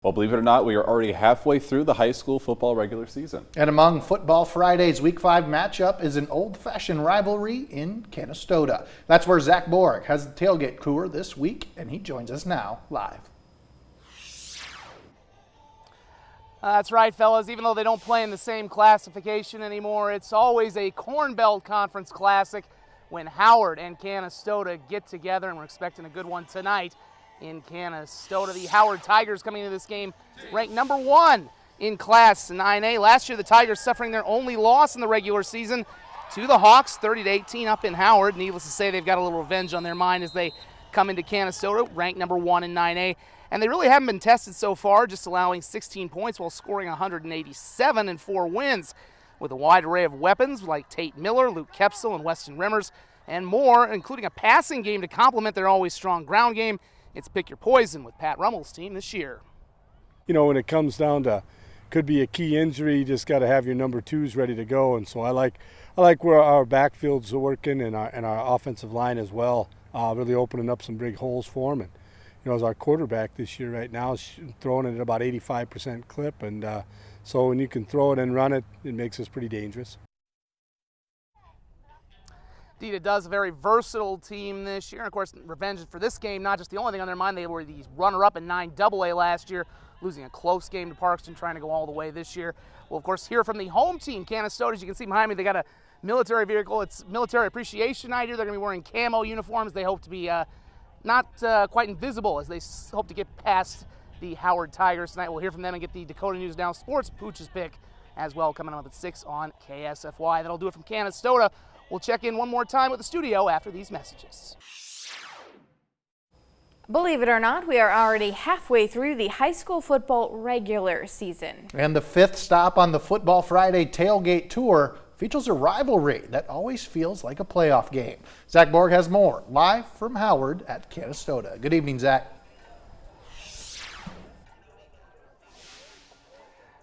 Well, believe it or not, we are already halfway through the high school football regular season. And among Football Friday's Week 5 matchup is an old-fashioned rivalry in Canistota. That's where Zach Borg has the tailgate tour this week, and he joins us now live. That's right, fellas. Even though they don't play in the same classification anymore, it's always a Cornbelt Conference Classic when Howard and Canistota get together, and we're expecting a good one tonight in Canistota. The Howard Tigers coming into this game ranked number 1 in Class 9A. Last year, the Tigers suffering their only loss in the regular season to the Hawks, 30-18 up in Howard. Needless to say, they've got a little revenge on their mind as they come into Canistota, ranked number 1 in 9A. And they really haven't been tested so far, just allowing 16 points while scoring 187 in 4 wins. With a wide array of weapons like Tate Miller, Luke Kepsel, and Weston Rimmers, and more, including a passing game to complement their always strong ground game. It's pick your poison with Pat Rummel's team this year. You know, when it comes down to could be a key injury, you just got to have your number 2s ready to go. And so I like where our backfields are working and our offensive line as well, really opening up some big holes for them. And you know, as our quarterback this year right now is throwing it at about 85% clip, and so when you can throw it and run it, it makes us pretty dangerous. Indeed, it does. A very versatile team this year. And of course, revenge for this game, not just the only thing on their mind. They were the runner-up in 9AA last year, losing a close game to Parkston, trying to go all the way this year. We'll, of course, hear from the home team, Canistota. As you can see behind me, they got a military vehicle. It's Military Appreciation Night here. They're going to be wearing camo uniforms. They hope to be not quite invisible as they hope to get past the Howard Tigers tonight. We'll hear from them and get the Dakota News Now Sports Pooch's pick as well, coming up at 6 on KSFY. That'll do it from Canistota. We'll check in one more time with the studio after these messages. Believe it or not, we are already halfway through the high school football regular season. And the 5th stop on the Football Friday tailgate tour features a rivalry that always feels like a playoff game. Zach Borg has more, live from Howard at Canistota. Good evening, Zach.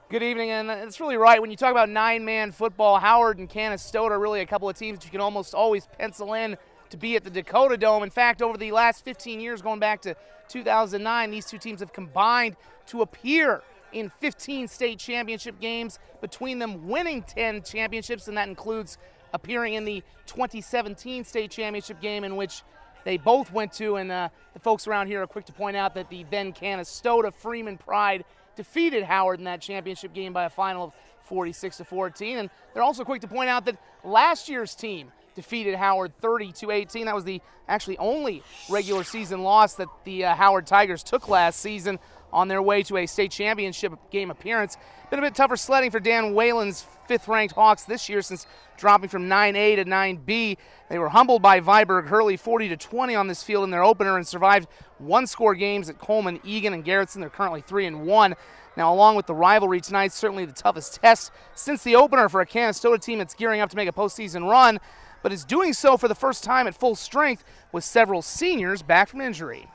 Good evening, and it's really right. When you talk about 9-man football, Howard and Canistota are really a couple of teams that you can almost always pencil in to be at the Dakota Dome. In fact, over the last 15 years, going back to 2009, these two teams have combined to appear in 15 state championship games, between them winning 10 championships, and that includes appearing in the 2017 state championship game in which they both went to. And the folks around here are quick to point out that the then Canistota Freeman Pride defeated Howard in that championship game by a final of 46-14. And they're also quick to point out that last year's team defeated Howard 30-18. That was the actually only regular season loss that the Howard Tigers took last season on their way to a state championship game appearance. Been a bit tougher sledding for Dan Whalen's 5th-ranked Hawks this year since dropping from 9A to 9B. They were humbled by Viborg Hurley 40-20 on this field in their opener and survived one-score games at Coleman, Egan, and Garrettson. They're currently 3-1. Now, along with the rivalry tonight, certainly the toughest test since the opener for a Canistota team that's gearing up to make a postseason run, but is doing so for the first time at full strength with several seniors back from injury.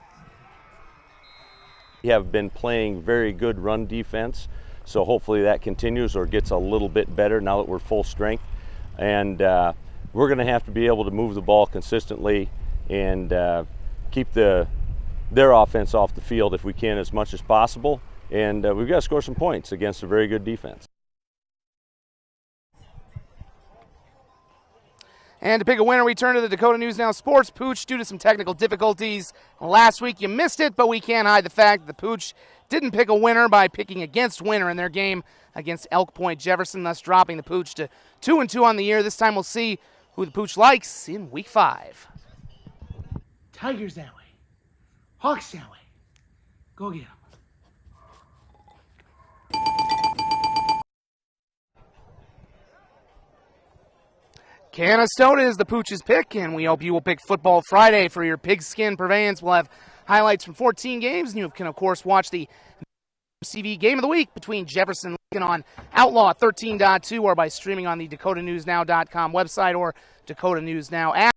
We have been playing very good run defense, so hopefully that continues or gets a little bit better now that we're full strength. And we're going to have to be able to move the ball consistently and keep their offense off the field if we can as much as possible. And we've got to score some points against a very good defense. And to pick a winner, we turn to the Dakota News Now Sports Pooch due to some technical difficulties. Last week you missed it, but we can't hide the fact that the Pooch didn't pick a winner by picking against winner in their game against Elk Point Jefferson, thus dropping the Pooch to 2-2 on the year. This time we'll see who the Pooch likes in Week 5. Tigers that way. Hawks that way. Go get them. Canistota is the Pooch's pick, and we hope you will pick Football Friday for your pigskin purveyance. We'll have highlights from 14 games, and you can, of course, watch the CV Game of the Week between Jefferson and Lincoln on Outlaw 13.2 or by streaming on the DakotaNewsNow.com website or Dakota News Now app.